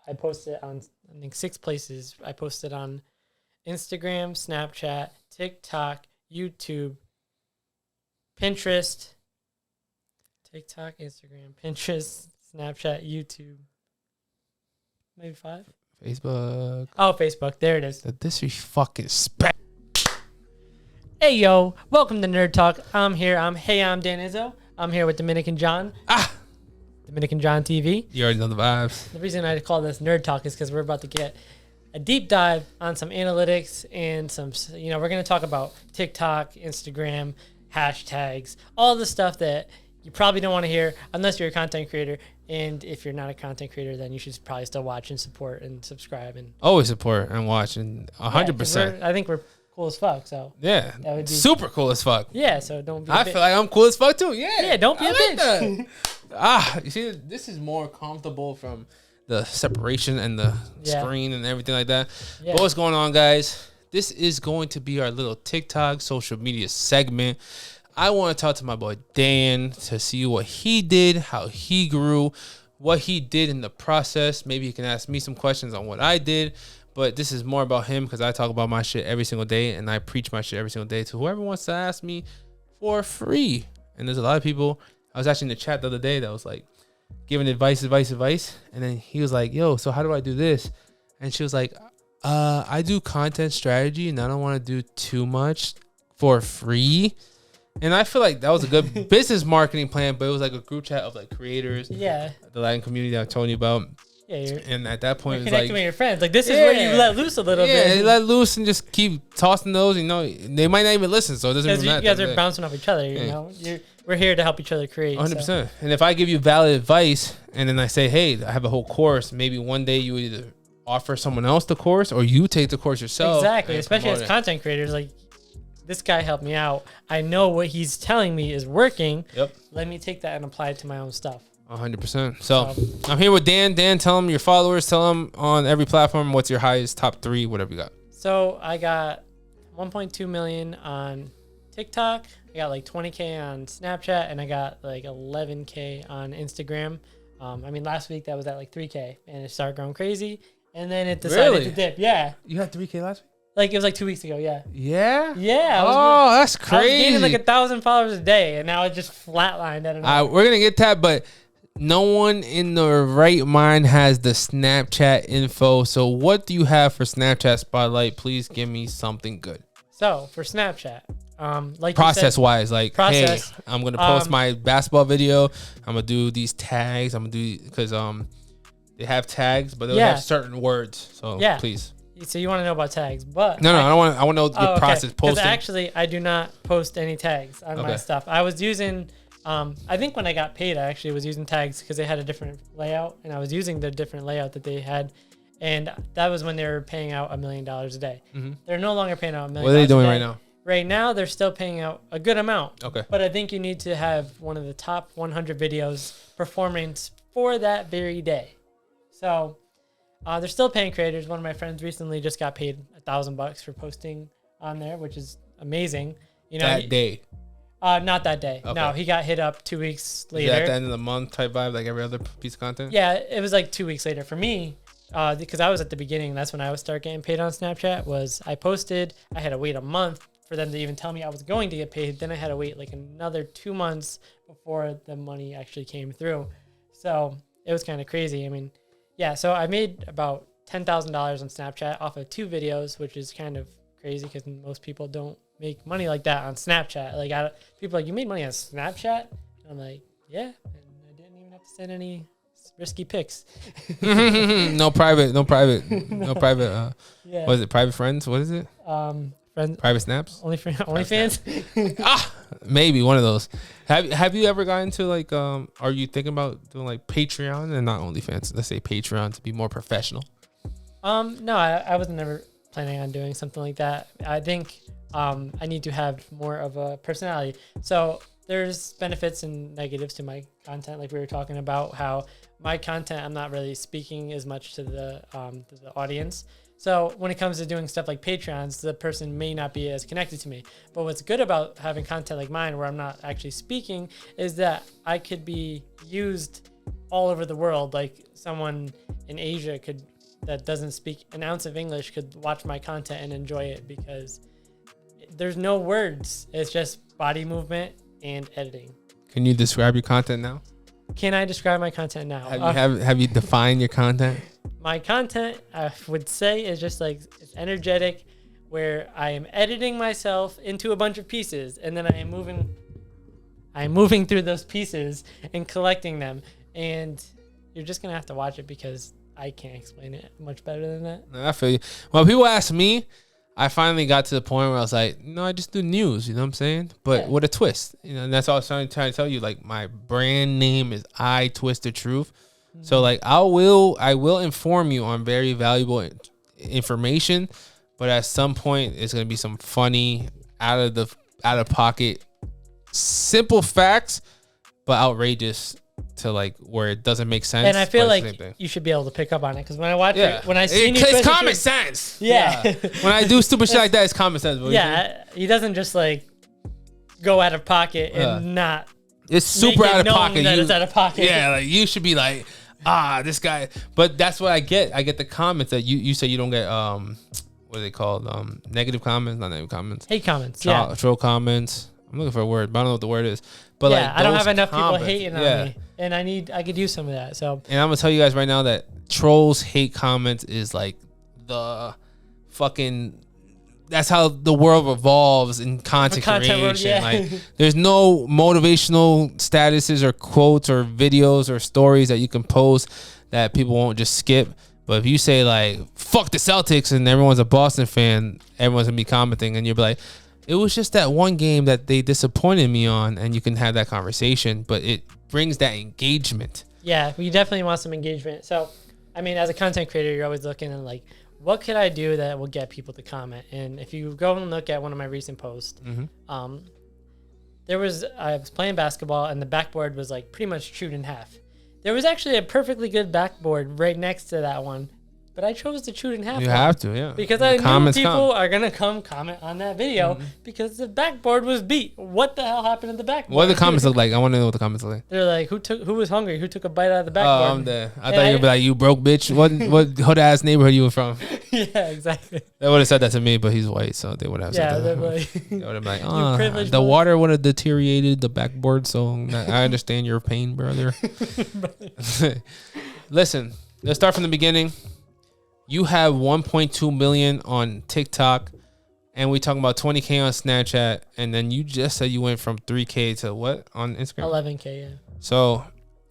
I post it on, I think, 6 places. I post it on Instagram, Snapchat, TikTok, YouTube, Pinterest, Pinterest, Snapchat, YouTube. Maybe 5? Facebook. Oh, Facebook. There it is. The disrespect. Hey, yo. Welcome to Nerd Talk. I'm here. I'm Dan Izzo. I'm here with Dominican John. Dominican John TV. You already know the vibes. The reason I call this Nerd Talk is because we're about to get a deep dive on some analytics and some, we're going to talk about TikTok, Instagram, hashtags, all the stuff that you probably don't want to hear unless you're a content creator. And if you're not a content creator, then you should probably still watch and support and subscribe. And always support and watch, and 100%. I think we're cool as fuck. So yeah, that would be super cool as fuck. Yeah, so don't be. I feel like I'm cool as fuck too. Yeah, don't be a bitch. You see, this is more comfortable from the separation and the screen and everything like that. Yeah. But what's going on, guys? This is going to be our little TikTok social media segment. I want to talk to my boy Dan to see what he did, how he grew, what he did in the process. Maybe he can ask me some questions on what I did. But this is more about him because I talk about my shit every single day and I preach my shit every single day to whoever wants to ask me for free. And there's a lot of people. I was actually in the chat the other day that was like giving advice. And then he was like, yo, so how do I do this? And she was like, I do content strategy and I don't want to do too much for free. And I feel like that was a good business marketing plan, but it was like a group chat of like creators. Yeah. The Latin community that I told you about. Yeah. And at that point, you're connecting with your friends. Like, this is where you let loose a little bit. Yeah, you let loose and just keep tossing those. You know, they might not even listen, so it doesn't matter. You guys are bouncing off each other, you know. We're here to help each other create. 100%. So. And if I give you valid advice and then I say, hey, I have a whole course, maybe one day you would either offer someone else the course or you take the course yourself. Exactly. Especially as content creators, like, this guy helped me out. I know what he's telling me is working. Yep. Let me take that and apply it to my own stuff. 100%. So I'm here with Dan. Dan, tell him your followers. Tell him on every platform what's your highest top 3, whatever you got. So I got 1.2 million on TikTok. I got like 20K on Snapchat, and I got like 11K on Instagram. Last week that was at like 3K, and it started growing crazy, and then it decided to dip. Yeah. You had 3K last week? Like, it was like 2 weeks ago, yeah. Yeah? Yeah. That's crazy. I was gaining like 1,000 followers a day, and now it just flatlined. I don't know. We're going to get that, but no one in the right mind has the Snapchat info. So what do you have for Snapchat Spotlight? Please give me something good. So, for Snapchat, like process-wise, like, hey, I'm going to post my basketball video. I'm going to do these tags. I'm going to do, because they have tags, but they'll have certain words. So, please. So you want to know about tags, but no, I want to know your process posting. Because actually, I do not post any tags on my stuff. I was using, I think when I got paid, I actually was using tags because they had a different layout, and I was using the different layout that they had, and that was when they were paying out $1 million a day. Mm-hmm. They're no longer paying out $1 million. What are they doing right now? Right now, they're still paying out a good amount. Okay. But I think you need to have one of the top 100 videos performing for that very day. So. They're still paying creators. One of my friends recently just got paid $1,000 for posting on there, which is amazing. You know, that day. Not that day. Okay. No, he got hit up 2 weeks later. Is that at the end of the month type vibe, like every other piece of content? Yeah, it was like 2 weeks later for me, because I was at the beginning. That's when I would start getting paid on Snapchat. Was I posted? I had to wait a month for them to even tell me I was going to get paid. Then I had to wait like another 2 months before the money actually came through. So it was kind of crazy. I mean. Yeah, so I made about $10,000 on Snapchat off of 2 videos, which is kind of crazy because most people don't make money like that on Snapchat. Like, people are like, you made money on Snapchat? And I'm like, yeah, and I didn't even have to send any risky pics. No private. What is it? Private friends? What is it? Private snaps? OnlyFans? Maybe one of those. Have you ever gotten to like are you thinking about doing like Patreon and not OnlyFans? Let's say Patreon to be more professional. No, I was never planning on doing something like that. I think I need to have more of a personality. So there's benefits and negatives to my content. Like we were talking about how my content, I'm not really speaking as much to the audience. So when it comes to doing stuff like Patreons, the person may not be as connected to me. But what's good about having content like mine where I'm not actually speaking is that I could be used all over the world. Like someone in Asia that doesn't speak an ounce of English could watch my content and enjoy it because there's no words. It's just body movement and editing. Can you describe your content now? Can I describe my content now? Have you defined your content? My content, I would say, is just like it's energetic, where I am editing myself into a bunch of pieces, and then I am moving through those pieces and collecting them. And you're just gonna have to watch it because I can't explain it much better than that. No, I feel you. When people ask me, I finally got to the point where I was like, no, I just do news. You know what I'm saying? But with a twist. You know, and that's all I was trying to tell you. Like my brand name is I Twist the Truth. Mm-hmm. So like I will inform you on very valuable information. But at some point, it's gonna be some funny, out of pocket, simple facts, but outrageous to like where it doesn't make sense. And I feel like you should be able to pick up on it because when I watch it, when I see it's common sense. Yeah. When I do stupid shit like that, it's common sense. Yeah, he doesn't just like go out of pocket and not. It's super out of pocket. It's out of pocket. Yeah, like you should be like, this guy. But that's what I get. I get the comments that you say you don't get. What are they called? Negative comments, not negative comments. Hate comments. Troll comments. I'm looking for a word, but I don't know what the word is. But yeah, like I don't have enough people hating on me, and I could use some of that. So, and I'm gonna tell you guys right now that trolls hate comments is like the fucking. That's how the world revolves in content creation. World, yeah. Like, there's no motivational statuses or quotes or videos or stories that you can post that people won't just skip. But if you say like "fuck the Celtics" and everyone's a Boston fan, everyone's gonna be commenting, and you'll be like, "It was just that one game that they disappointed me on," and you can have that conversation. But it brings that engagement. Yeah, we definitely want some engagement. So, I mean, as a content creator, you're always looking at like, what could I do that will get people to comment? And if you go and look at one of my recent posts, I was playing basketball and the backboard was like pretty much chewed in half. There was actually a perfectly good backboard right next to that one, but I chose to chew it in half. You have to, yeah. Because I knew people are going to come comment on that video because the backboard was beat. What the hell happened to the backboard? What do the comments look like? I want to know what the comments look like. They're like, who was hungry? Who took a bite out of the backboard? Oh, I'm dead. I thought you were going to be like, you broke bitch. What hood-ass neighborhood you were from? Yeah, exactly. They would have said that to me, but he's white, so they would have said that. They would have been like, the water would have deteriorated the backboard, so I understand your pain, brother. Listen, let's start from the beginning. You have 1.2 million on TikTok, and we talking about 20K on Snapchat, and then you just said you went from 3K to what on Instagram? 11K, yeah. So,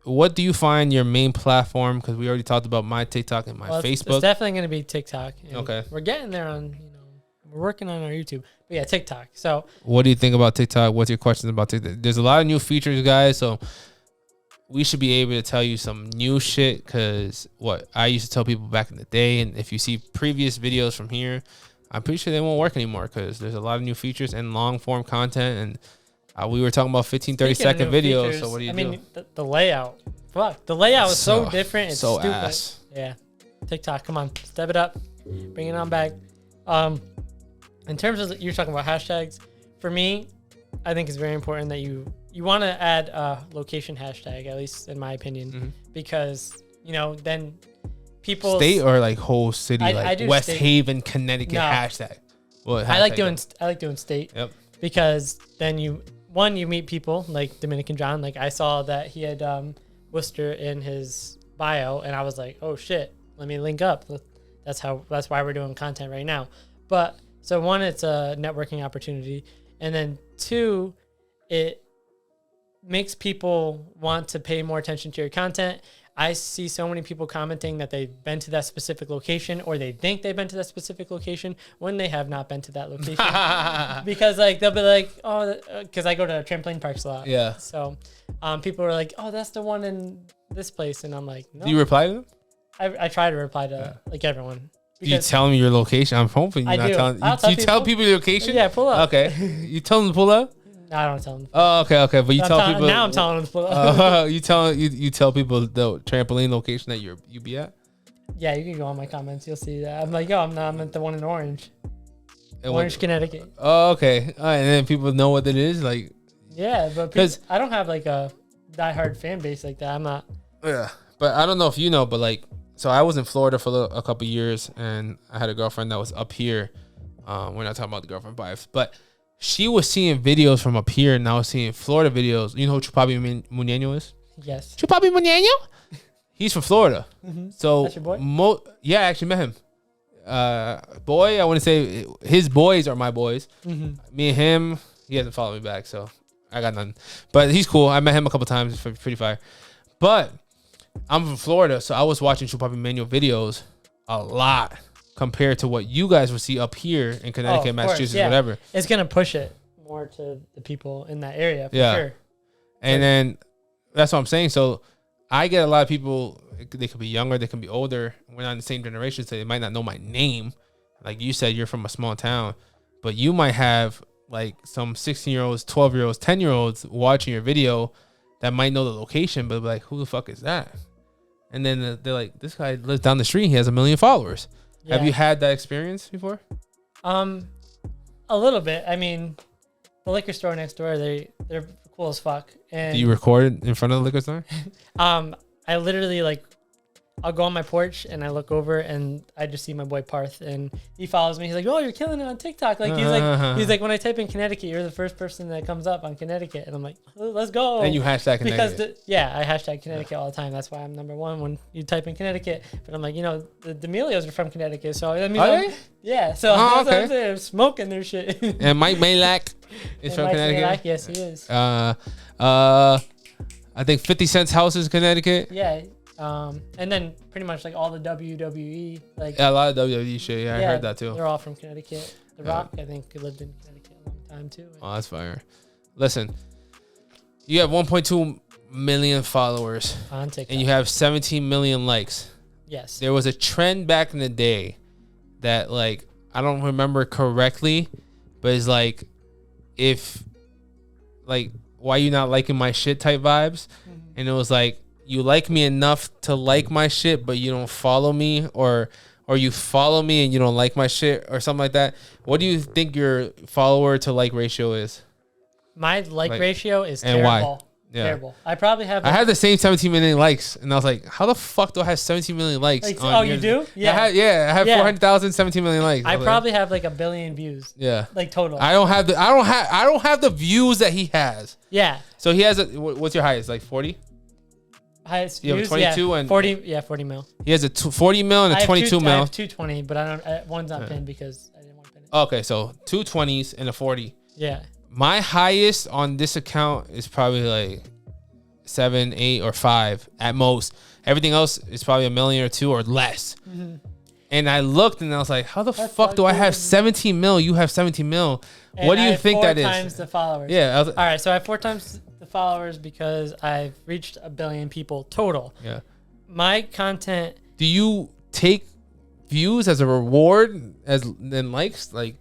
what do you find your main platform? Because we already talked about my TikTok and my Facebook. It's definitely going to be TikTok. Okay. We're getting there on, we're working on our YouTube. But yeah, TikTok. So, what do you think about TikTok? What's your questions about TikTok? There's a lot of new features, guys, so we should be able to tell you some new shit because what I used to tell people back in the day, and if you see previous videos from here, I'm pretty sure they won't work anymore because there's a lot of new features and long form content. And we were talking about 15-30-second videos. Features, so what do you do? I mean, the layout. Fuck. The layout is so different. It's so stupid. Ass. Yeah. TikTok, come on. Step it up. Bring it on back. In terms of you're talking about hashtags, for me, I think it's very important that you want to add a location hashtag, at least in my opinion, because then people state or like whole city, I like West state. Haven, Connecticut hashtag. What hashtag? I like doing state. Yep. Because then you meet people like Dominican John. Like I saw that he had Worcester in his bio, and I was like, oh shit, let me link up. That's why we're doing content right now. But so one, it's a networking opportunity, and then two, it makes people want to pay more attention to your content. I see so many people commenting that they've been to that specific location or they think they've been to that specific location when they have not been to that location. Because like they'll be like, oh, because I go to trampoline parks a lot. Yeah. So people are like, oh, that's the one in this place. And I'm like, no. Do you reply to them? I try to reply to like everyone. Do you tell them your location? I'm hoping you're not telling. You tell people your location? Yeah, pull up. Okay. You tell them to pull up? No, I don't tell them. Oh, okay. But you tell people. Now I'm telling them to pull up. You tell people the trampoline location that you be at? Yeah, you can go on my comments. You'll see that. I'm like, yo, I'm at the one in Orange. Orange, Connecticut. Oh, okay. All right, and then people know what it is? Like. Yeah, but I don't have like a diehard fan base like that. I'm not. Yeah, but I don't know if you know, but like, so I was in Florida for a couple years, and I had a girlfriend that was up here. We're not talking about the girlfriend vibes, but she was seeing videos from up here, and I was seeing Florida videos. You know who Chupapi Muñeño is? Yes. Chupapi Muñeño? He's from Florida. Mm-hmm. So that's your boy? Yeah, I actually met him. Boy, I want to say his boys are my boys. Mm-hmm. Me and him, he hasn't followed me back, so I got nothing. But he's cool. I met him a couple times. Pretty fire. But I'm from Florida, so I was watching Chupapi Muñeño videos a lot compared to what you guys would see up here in Connecticut, Massachusetts, whatever. It's gonna push it more to the people in that area, for sure. And then that's what I'm saying. So I get a lot of people. They could be younger, they can be older. We're not in the same generation, so they might not know my name. Like you said, you're from a small town, but you might have like some 16-year-olds, 12-year-olds, 10-year-olds watching your video that might know the location, but like, who the fuck is that? And then they're like, this guy lives down the street. He has 1 million followers. Yeah. Have you had that experience before? A little bit. I mean, the liquor store next door, they're cool as fuck. And do you record in front of the liquor store? I literally like, I'll go on my porch and I look over and I just see my boy Parth and he follows me. He's like, "Oh, you're killing it on TikTok!" Like he's like, when I type in Connecticut, you're the first person that comes up on Connecticut, and I'm like, oh, let's go. And you hashtag Connecticut. Because I hashtag Connecticut all the time. That's why I'm number one when you type in Connecticut. But I'm like, the D'Amelios are from Connecticut, so I mean, yeah. So that's what I'm saying. I'm smoking their shit. And Mike Malak is from Connecticut. Malak, yes, he is. I think 50 Cent's house is Connecticut. Yeah. And then pretty much like all the WWE, like a lot of WWE shit. Yeah, I heard that too. They're all from Connecticut. The Rock, I think, lived in Connecticut a long time too. Oh, that's fire. Listen, you have 1.2 million followers on TikTok, and you have 17 million likes. Yes. There was a trend back in the day that, like, I don't remember correctly, but it's like, if, like, why you not liking my shit type vibes, and it was like, you like me enough to like my shit, but you don't follow me, or you follow me and you don't like my shit, or something like that. What do you think your follower to like ratio is? My like ratio is and terrible. Why? Yeah. Terrible. I probably have. I had the same 17 million likes, and I was like, "How the fuck do I have 17 million likes?" You do? Yeah. I have 400,000, 17 million likes. I probably have like 1 billion views. Yeah. Like total. I don't have the views that he has. Yeah. So he has what's your highest? Like 40? Highest you views, 22 and 40. Yeah, 40 mil. He has a 40 mil and a 22 mil. I have 220, but I don't. One's not pinned because I didn't want to pin it. Okay, so 2 20s and a 40. Yeah. My highest on this account is probably like 7, 8, or 5 at most. Everything else is probably 1 million or 2 or less. Mm-hmm. And I looked and I was like, how the fuck do I have 17 mil? You have 17 mil. And what do you think that is? 4 times the followers. Yeah. All right, so I have 4 times the followers because I've reached 1 billion people total. Yeah. My content. Do you take views as a reward than likes? Like,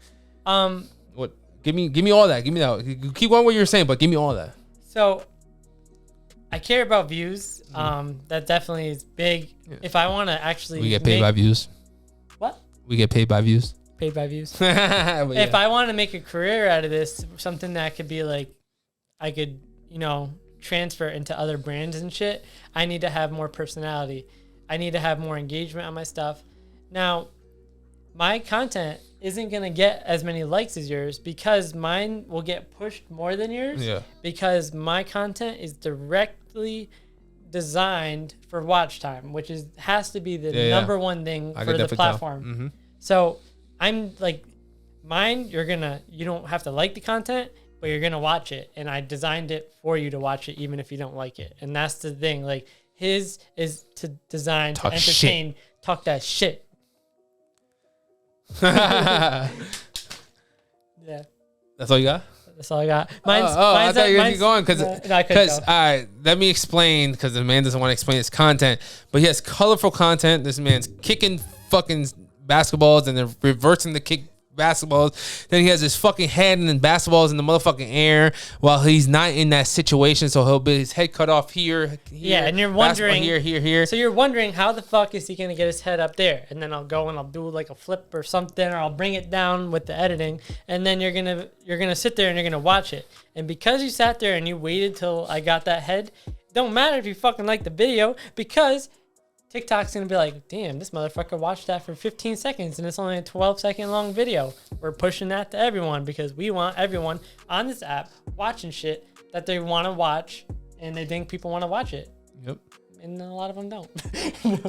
what? Give me all that. Give me that. Keep going what you're saying, but give me all that. So, I care about views. That definitely is big. Yeah. If I want to actually, we get paid by views. What? We get paid by views. Paid by views. If I want to make a career out of this, something that could be like, I could, transfer into other brands and shit, I need to have more personality. I need to have more engagement on my stuff. Now, my content isn't going to get as many likes as yours because mine will get pushed more than yours. Yeah. Because my content is directly designed for watch time, which has to be the number one thing for the platform. Mm-hmm. So I'm like, mine, you don't have to like the content, but you're going to watch it. And I designed it for you to watch it, even if you don't like it. And that's the thing. Like, his is to design, to entertain, talk that shit. Yeah. That's all you got? That's all I got. I thought you were keep going because all right, let me explain, because the man doesn't want to explain his content, but he has colorful content. This man's kicking fucking basketballs and then reversing the kick basketballs. Then he has his fucking head and then basketballs in the motherfucking air while he's not in that situation, so he'll be his head cut off here. Yeah, and you're wondering here. So you're wondering how the fuck is he gonna get his head up there? And then I'll go and I'll do like a flip or something, or I'll bring it down with the editing, and then you're gonna sit there and you're gonna watch it. And because you sat there and you waited till I got that head, don't matter if you fucking like the video, because TikTok's gonna be like, damn, this motherfucker watched that for 15 seconds and it's only a 12-second long video. We're pushing that to everyone because we want everyone on this app watching shit that they want to watch and they think people want to watch it. Yep. And a lot of them don't.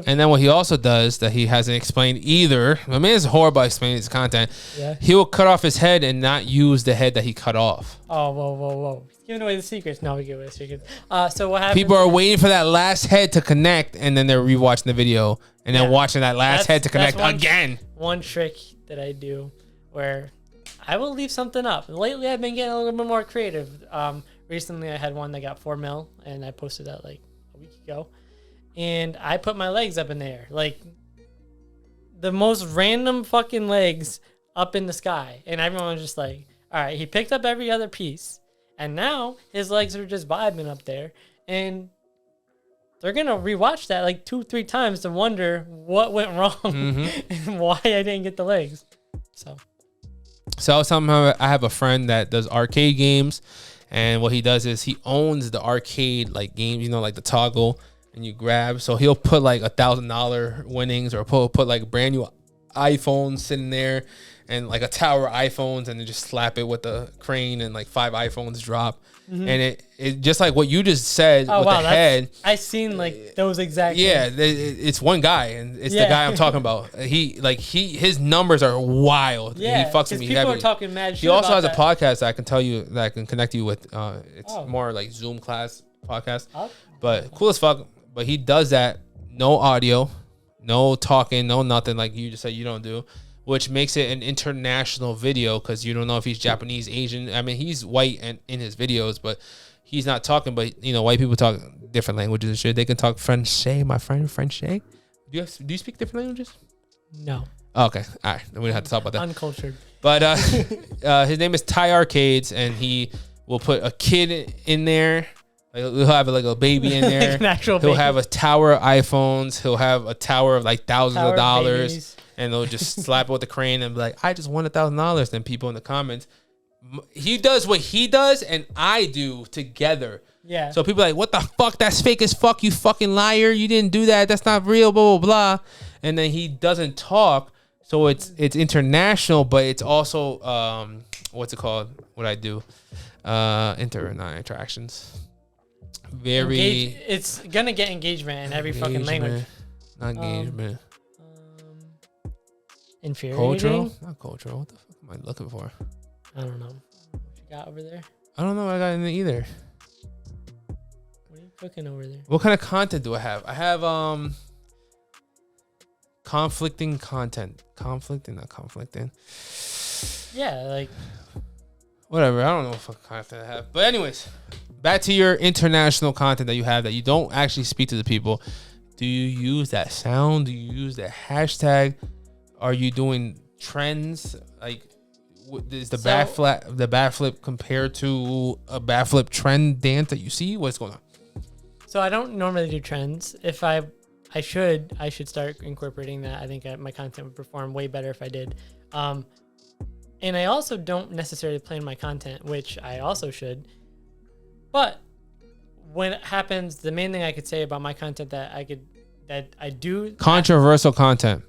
And then what he also does that he hasn't explained either, I mean, it's horrible explaining his content. Yeah. He will cut off his head and not use the head that he cut off. Oh, whoa. He's giving away the secrets. No, we give away the secrets. So what happens? People are waiting for that last head to connect, and then they're rewatching the video, and then watching that last head to connect again. One trick that I do where I will leave something up. Lately, I've been getting a little bit more creative. Recently, I had one that got 4 mil, and I posted that like a week ago. And I put my legs up in the air, like the most random fucking legs up in the sky. And everyone was just like, all right, he picked up every other piece. And now his legs are just vibing up there. And they're going to rewatch that like 2-3 times to wonder what went wrong and why I didn't get the legs. So I was telling him I have a friend that does arcade games. And what he does is he owns the arcade like games, you know, like the toggle. And you grab, so he'll put like $1,000 winnings, or put like brand new iPhones sitting there, and like a tower of iPhones, and then just slap it with the crane, and like 5 iPhones drop, and it just like what you just said with the head. I seen like those exact. Yeah, it's one guy, and it's the guy I'm talking about. His numbers are wild. Yeah, he fucks with me people heavy. Are talking mad shit. He also has a podcast that I can tell you that I can connect you with. It's more like Zoom class podcast, but cool as fuck. But he does that, no audio, no talking, no nothing, like you just said you don't do, which makes it an international video because you don't know if he's Japanese, Asian. I mean, he's white and in his videos, but he's not talking. But, you know, white people talk different languages and shit. They can talk French, my friend, French. Do you speak different languages? No. Oh, okay. All right. Then we don't have to talk about that. Uncultured. But his name is Ty Arcades, and he will put a kid in there. He'll have like a baby in there. Like an actual he'll baby. have a tower of iPhones. He'll have a tower of like thousands of dollars. Babies. And they'll just slap it with the crane and be like, I just won $1,000. Then people in the comments, he does what he does and I do together. Yeah. So people are like, what the fuck? That's fake as fuck. You fucking liar. You didn't do that. That's not real, blah, blah, blah. And then he doesn't talk. So it's international, but it's also, what's it called? What I do? Not interactions. It's gonna get engagement in every fucking language. Not engagement. Infuriating. Cultural? Not cultural. What the fuck am I looking for? I don't know. What you got over there? I don't know what I got in there either. What are you cooking over there? What kind of content do I have? I have conflicting content. Not conflicting. Yeah, like whatever. I don't know what fucking content I have. But anyways, back to your international content that you have that you don't actually speak to the people. Do you use that sound? Do you use that hashtag? Are you doing trends? Like, is the backflip compared to a backflip trend dance that you see? What's going on? So I don't normally do trends. If I should start incorporating that. I think my content would perform way better if I did. And I also don't necessarily plan my content, which I also should. But when it happens, the main thing I could say about my content that I do controversial content.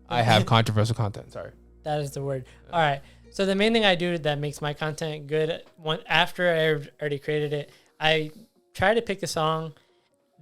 I have controversial content. Sorry. That is the word. All right. So the main thing I do that makes my content good, after I already created it, I try to pick a song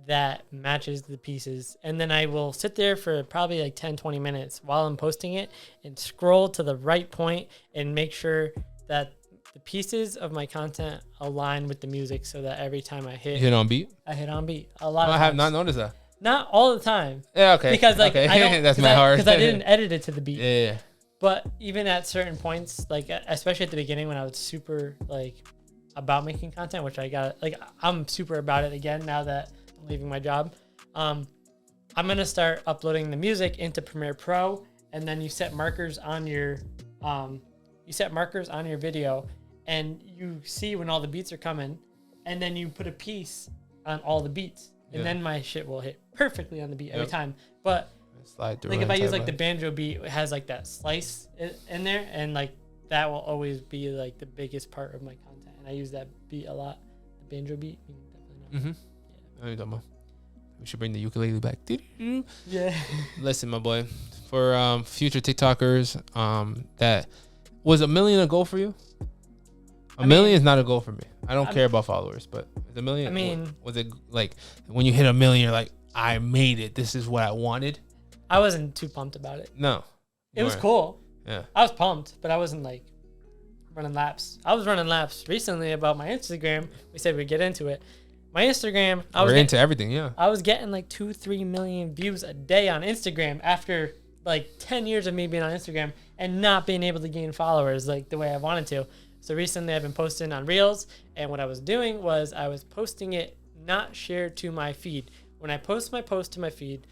that matches the pieces. And then I will sit there for probably like 10, 20 minutes while I'm posting it and scroll to the right point and make sure that the pieces of my content align with the music so that every time I hit on beat. I hit on beat. A lot of I have not noticed that. Not all the time. Yeah, okay. Because like okay. I don't, that's my hard. Because I didn't edit it to the beat. Yeah. But even at certain points, like especially at the beginning when I was super like about making content, which I got like I'm super about it again now that I'm leaving my job. I'm gonna start uploading the music into Premiere Pro, and then you set markers on your video, and you see when all the beats are coming, and then you put a piece on all the beats, and then my shit will hit perfectly on the beat every time. But like if I use like the banjo beat, it has like that slice in there, and like that will always be like the biggest part of my content, and I use that beat a lot. The banjo beat. Mm-hmm. I know you're talking about. We should bring the ukulele back. Yeah. Listen, my boy, for future TikTokers, that was $1 million a goal for you? A million is not a goal for me. I don't care about followers, but $1 million. I mean, was it like when you hit $1 million, you're like, I made it. This is what I wanted. I wasn't too pumped about it. No, it was cool. Yeah, I was pumped, but I wasn't like running laps. I was running laps recently about my Instagram. We said we'd get into it. My Instagram, we're into everything. Yeah, I was getting like 2-3 million views a day on Instagram after like 10 years of me being on Instagram and not being able to gain followers like the way I wanted to. So recently I've been posting on Reels, and what I was doing was I was posting it not shared to my feed. When I post my post to my feed,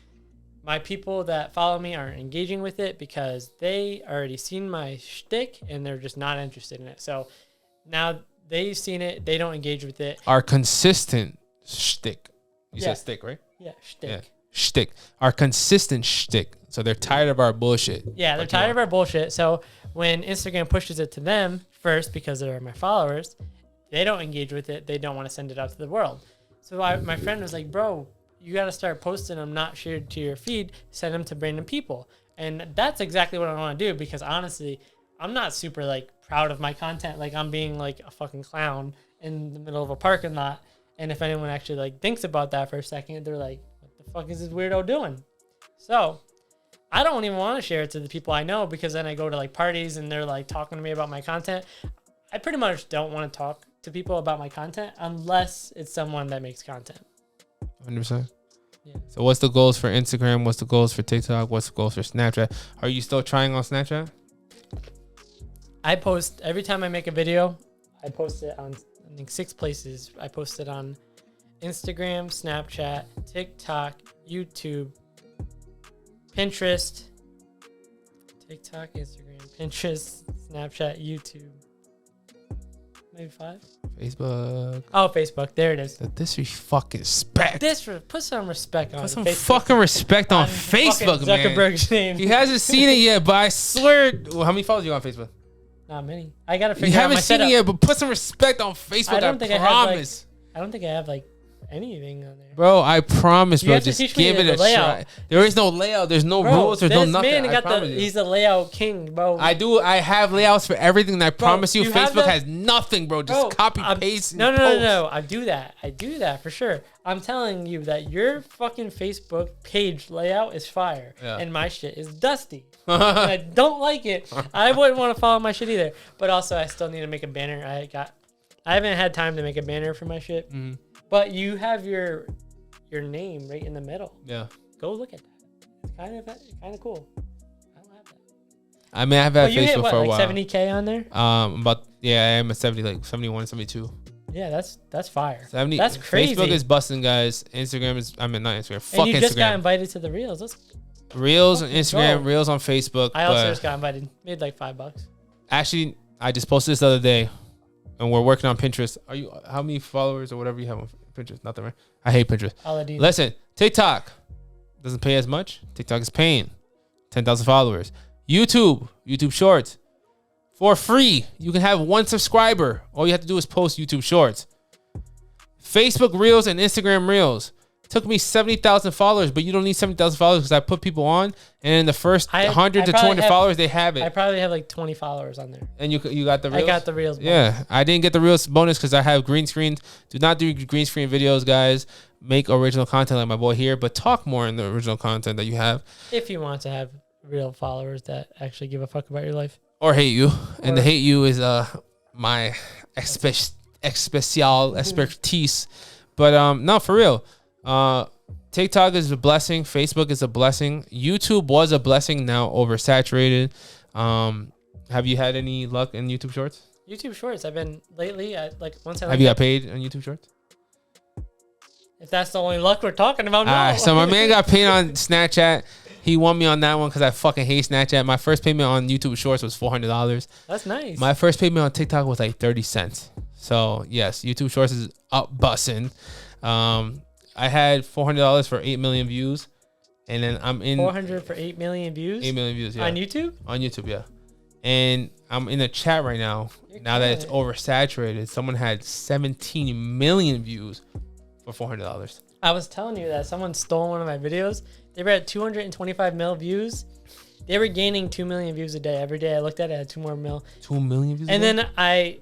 my people that follow me aren't engaging with it because they already seen my shtick and they're just not interested in it. So now they've seen it, they don't engage with it. Our consistent shtick. You said stick, right? Yeah, shtick. Yeah. Shtick. Our consistent shtick. So they're tired of our bullshit. Yeah, they're tired of our bullshit. So when Instagram pushes it to them first because they're my followers, they don't engage with it. They don't want to send it out to the world. So my friend was like, bro, you got to start posting them not shared to your feed, send them to random people. And that's exactly what I want to do because honestly, I'm not super like proud of my content. Like I'm being like a fucking clown in the middle of a parking lot. And if anyone actually like thinks about that for a second, they're like, what the fuck is this weirdo doing? So I don't even want to share it to the people I know because then I go to like parties and they're like talking to me about my content. I pretty much don't want to talk to people about my content unless it's someone that makes content. 100%. Yeah. So what's the goals for Instagram? What's the goals for TikTok? What's the goals for Snapchat? Are you still trying on Snapchat? I post every time I make a video. I post it on I think 6 places. I post it on Instagram, Snapchat, TikTok, YouTube, Pinterest, TikTok, Instagram, Pinterest, Snapchat, YouTube. Maybe 5. Facebook. Oh, Facebook. There it is. The disrespect. Put some respect on Put some Facebook. fucking respect on Facebook, man. Zuckerberg's name. He hasn't seen it yet, but I swear. Well, how many followers you on Facebook? Not many. I gotta You figure out haven't my seen setup. it yet, but put some respect on Facebook. I promise. I don't think I have like anything on there. Bro, I promise, You bro. have to Just teach me give it the a layout. try. There is no layout. There's no rules. There's no nothing. He's the layout king, bro. I have layouts for everything, and I promise you, you have Facebook the- has nothing, bro. Just copy, paste, and No. post. I do that for sure. I'm telling you that your fucking Facebook page layout is fire, and my shit is dusty. And I don't like it. I wouldn't want to follow my shit either. But also, I still need to make a banner. I haven't had time to make a banner for my shit. Mhm. But you have your name right in the middle. Yeah. Go look at that. It's kind of cool. I don't have that. I mean, I've had You Facebook hit what, for a like while. 70K on there? I am at 70, like 71, 72. Yeah, that's fire. 70. That's crazy. Facebook is busting, guys. Instagram is, not Instagram. Fuck and you just got Instagram. invited to the Reels. Reels on Instagram, go. Reels on Facebook. I also but just got invited. Made like $5. actually, I just posted this the other day, and we're working on Pinterest. How many followers or whatever you have on Pinterest? Nothing, right? I hate Pinterest. Listen, TikTok doesn't pay as much. TikTok is paying 10,000 followers. YouTube Shorts, for free. You can have 1 subscriber. All you have to do is post YouTube Shorts. Facebook Reels and Instagram Reels. Took me 70,000 followers, but you don't need 70,000 followers because I put people on, and in the first 100 to 200 followers, they have it. I probably have like 20 followers on there. And you got the Reels? I got the Reels bonus. Yeah, I didn't get the Reels bonus because I have green screens. Do not do green screen videos, guys. Make original content like my boy here, but talk more in the original content that you have. If you want to have real followers that actually give a fuck about your life. Or hate you. And the hate you is my expertise. But no, for real. TikTok is a blessing. Facebook is a blessing. YouTube was a blessing, now oversaturated. Have you had any luck in YouTube Shorts? YouTube Shorts. I've been lately. Have you got paid on YouTube Shorts? If that's the only luck we're talking about, no. All right, so my man got paid on Snapchat. He won me on that one because I fucking hate Snapchat. My first payment on YouTube Shorts was $400. That's nice. My first payment on TikTok was like 30 cents. So yes, YouTube Shorts is up bussin'. I had $400 for 8 million views, and then I'm in 400 for 8 million views. 8 million views, yeah. On YouTube? On YouTube, yeah. And I'm in a chat right now. Now that it's oversaturated, someone had 17 million views for $400. I was telling you that someone stole one of my videos. They were at 225 mil views. They were gaining 2 million views a day. Every day I looked at it, I had 2 more mil. 2 million views. And then I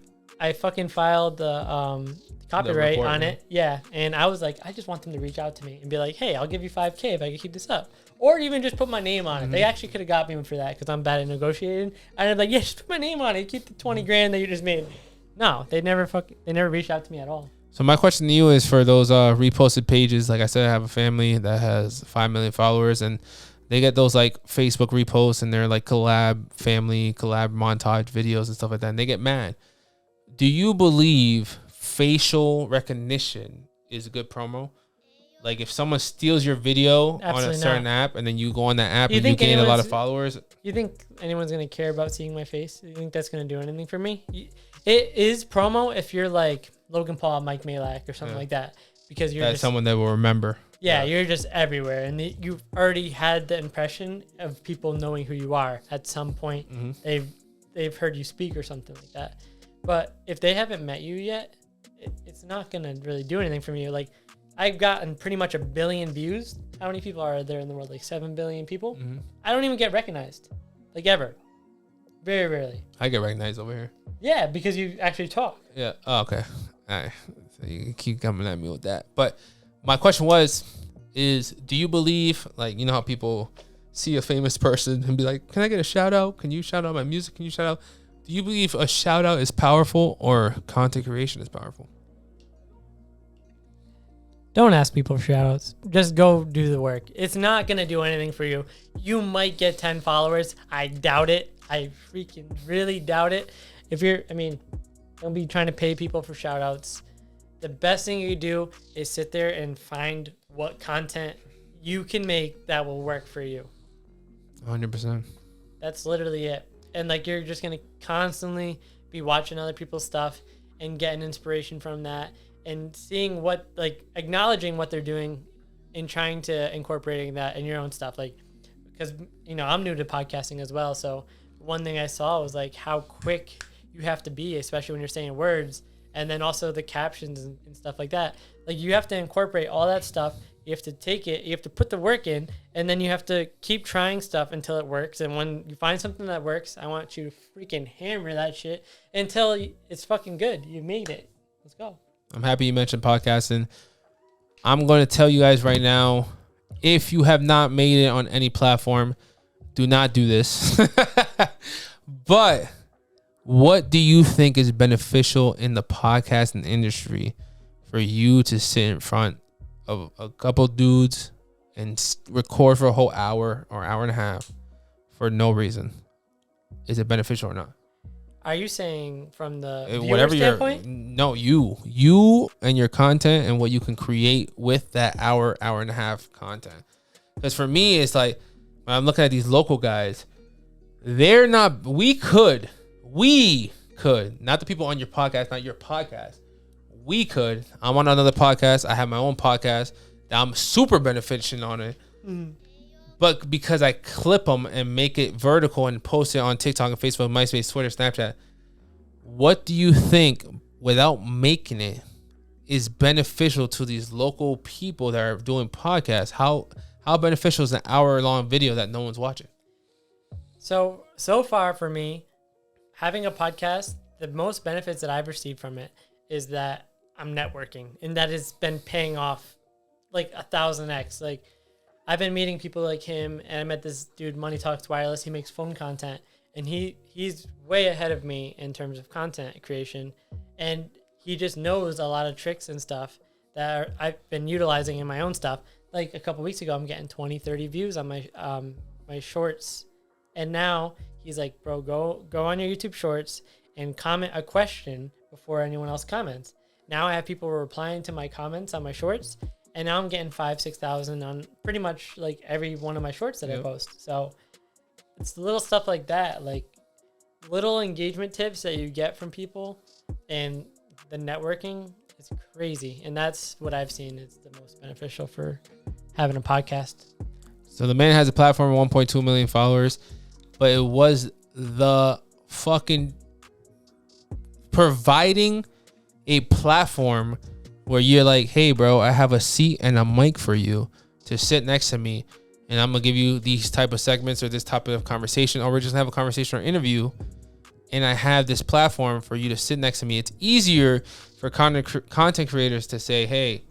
fucking filed the copyright on it. Yeah. And I was like, I just want them to reach out to me and be like, hey, I'll give you $5K if I can keep this up. Or even just put my name on it. They actually could have got me for that because I'm bad at negotiating. And I'm like, yeah, just put my name on it. Keep the 20 grand that you just made. No, they never reached out to me at all. So my question to you is for those reposted pages. Like I said, I have a family that has 5 million followers, and they get those like Facebook reposts and they're like collab montage videos and stuff like that. And they get mad. Do you believe facial recognition is a good promo? Like if someone steals your video on a certain app and then you go on that app and you gain a lot of followers. You think anyone's going to care about seeing my face? You think that's going to do anything for me? It is promo if you're like Logan Paul, Mike Malak or something like that. Because you're just someone that will remember. Yeah, you're just everywhere. And you've already had the impression of people knowing who you are at some point. They've heard you speak or something like that. But if they haven't met you yet, it's not going to really do anything for me. Like, I've gotten pretty much 1 billion views. How many people are there in the world? Like 7 billion people? I don't even get recognized. Like, ever. Very rarely. I get recognized over here. Yeah, because you actually talk. Yeah. Oh, okay. All right. So you keep coming at me with that. But my question is do you believe, like, you know how people see a famous person and be like, can I get a shout out? Can you shout out my music? Can you shout out? Do you believe a shout out is powerful or content creation is powerful? Don't ask people for shout outs. Just go do the work. It's not going to do anything for you. You might get 10 followers. I doubt it. I freaking really doubt it. Don't be trying to pay people for shout outs. The best thing you do is sit there and find what content you can make that will work for you. 100%. That's literally it. And like, you're just going to constantly be watching other people's stuff and getting inspiration from that and seeing acknowledging what they're doing and trying to incorporating that in your own stuff. Like, because, I'm new to podcasting as well. So one thing I saw was like how quick you have to be, especially when you're saying words, and then also the captions and stuff like that. Like, you have to incorporate all that stuff. You have to take it, you have to put the work in, and then you have to keep trying stuff until it works. And when you find something that works, I want you to freaking hammer that shit until it's fucking good. You made it. Let's go. I'm happy you mentioned podcasting. I'm going to tell you guys right now, if you have not made it on any platform, do not do this. But what do you think is beneficial in the podcasting industry for you to sit in front of a couple dudes and record for a whole hour or hour and a half for no reason? Is it beneficial or not? Are you saying from the viewer standpoint? No, you and your content and what you can create with that hour and a half content. Because for me, it's like when I'm looking at these local guys, they're not. We could, not the people on your podcast, not your podcast. We could. I'm on another podcast. I have my own podcast that I'm super beneficial on it. But because I clip them and make it vertical and post it on TikTok and Facebook, MySpace, Twitter, Snapchat, what do you think, without making it, is beneficial to these local people that are doing podcasts? How beneficial is an hour-long video that no one's watching? So far for me, having a podcast, the most benefits that I've received from it is that I'm networking, and that has been paying off like 1,000x. Like, I've been meeting people like him, and I met this dude, Money Talks Wireless. He makes phone content, and he's way ahead of me in terms of content creation, and he just knows a lot of tricks and stuff that I've been utilizing in my own stuff. Like a couple weeks ago, I'm getting 20, 30 views on my shorts, and now he's like, bro, go on your YouTube shorts and comment a question before anyone else comments. Now I have people replying to my comments on my shorts, and now I'm getting 5,000-6,000 on pretty much like every one of my shorts that I post. So it's little stuff like that, like little engagement tips that you get from people, and the networking is crazy. And that's what I've seen is the most beneficial for having a podcast. So the man has a platform of 1.2 million followers, but it was the fucking providing a platform where you're like, hey, bro, I have a seat and a mic for you to sit next to me. And I'm going to give you these type of segments or this type of conversation, or we're just going to have a conversation or interview. And I have this platform for you to sit next to me. It's easier for content creators to say, hey,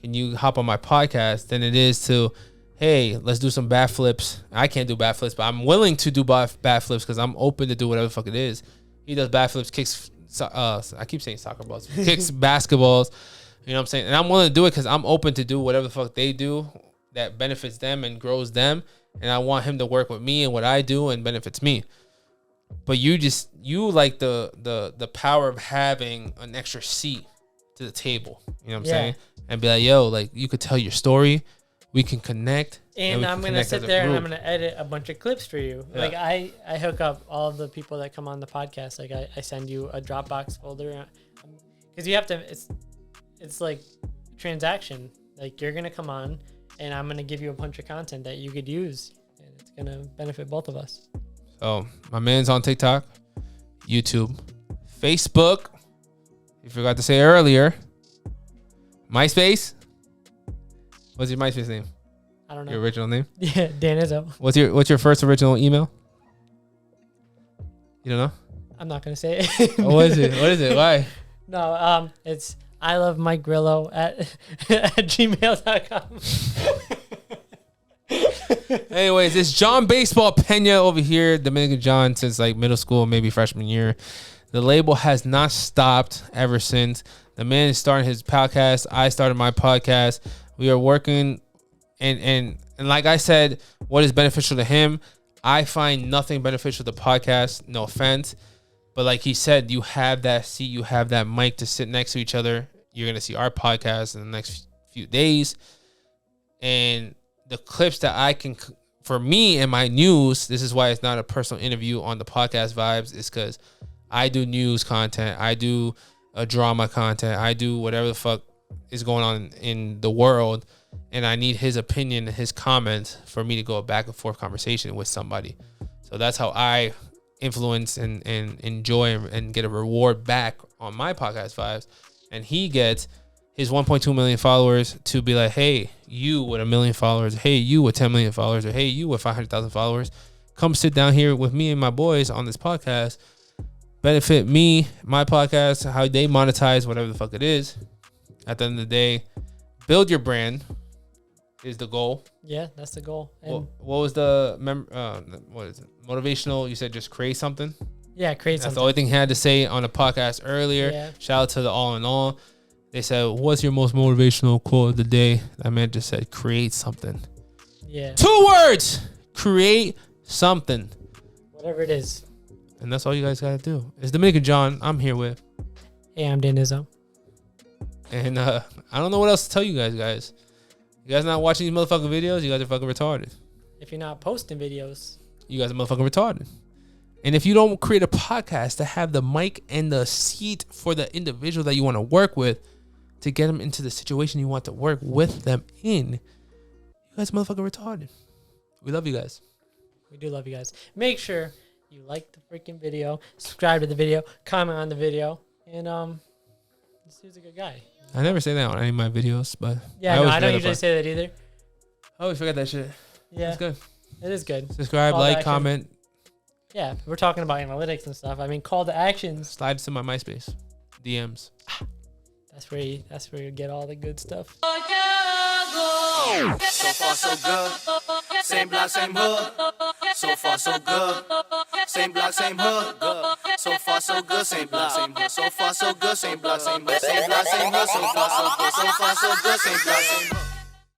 can you hop on my podcast, than it is to, hey, let's do some backflips. I can't do backflips, but I'm willing to do backflips because I'm open to do whatever the fuck it is. He does backflips, kicks, I keep saying soccer balls, kicks basketballs. You know what I'm saying? And I'm willing to do it because I'm open to do whatever the fuck they do that benefits them and grows them. And I want him to work with me and what I do and benefits me. But you like the power of having an extra seat to the table. You know what I'm saying? And be like, yo, like, you could tell your story. We can connect. And I'm going to sit there and I'm going to edit a bunch of clips for you. Yeah. Like, I hook up all of the people that come on the podcast. Like, I send you a Dropbox folder. Because you have to, it's like transaction. Like, you're going to come on and I'm going to give you a bunch of content that you could use. And it's going to benefit both of us. So, my man's on TikTok, YouTube, Facebook. You forgot to say earlier. MySpace. What's your MySpace name? I don't know. Your original name? Yeah, Dan Izzo. What's your first original email? You don't know? I'm not gonna say it. What is it? What is it? Why? No, it's I love Mike Grillo at gmail.com. Anyways, it's John Baseball Pena over here, Dominican John, since like middle school, maybe freshman year. The label has not stopped ever since. The man is starting his podcast. I started my podcast. We are working, and like I said, what is beneficial to him, I find nothing beneficial to the podcast. No offense, but like he said, you have that seat, you have that mic to sit next to each other. You're gonna see our podcast in the next few days, and the clips that I can, for me and my news, this is why it's not a personal interview on the podcast vibes, is because I do news content, I do a drama content, I do whatever the fuck is going on in the world, and I need his opinion and his comments for me to go a back and forth conversation with somebody. So that's how I influence and enjoy and get a reward back on my podcast vibes. And he gets his 1.2 million followers to be like, hey, you with 1 million followers, hey, you with 10 million followers, or hey, you with 500,000 followers, come sit down here with me and my boys on this podcast, benefit me, my podcast, how they monetize, whatever the fuck it is. At the end of the day, build your brand is the goal. Yeah, that's the goal. And what was the what is it? Motivational? You said just create something. Yeah, create That's something. the only thing he had to say on the podcast earlier. Yeah. Shout out to the All in All. They said, "What's your most motivational quote of the day?" That man just said, "Create something." Yeah. 2 words. Create something. Whatever it is. And that's all you guys gotta do. It's Dominican John. I'm here with. Hey, I'm Dan Izzo. And I don't know what else to tell you guys. You guys not watching these motherfucking videos, you guys are fucking retarded. If you're not posting videos, you guys are motherfucking retarded. And if you don't create a podcast to have the mic and the seat for the individual that you want to work with to get them into the situation you want to work with them in, you guys are motherfucking retarded. We love you guys. We do love you guys. Make sure you like the freaking video, subscribe to the video, comment on the video, and this dude's a good guy. I never say that on any of my videos, but yeah, I don't usually say that either. I always forget that shit. Yeah, it's good. It is good. Subscribe, like, comment. Yeah, we're talking about analytics and stuff. I mean, call to actions. Slide to my MySpace DMs. That's where you get all the good stuff. So far so good. Same block, same hood. So far so good. Same block, same hood. So far so good. Same block, same hood. So far so good. Same block, same hood. Same block, same hood. So far so good. So far so good. Same block, same hood.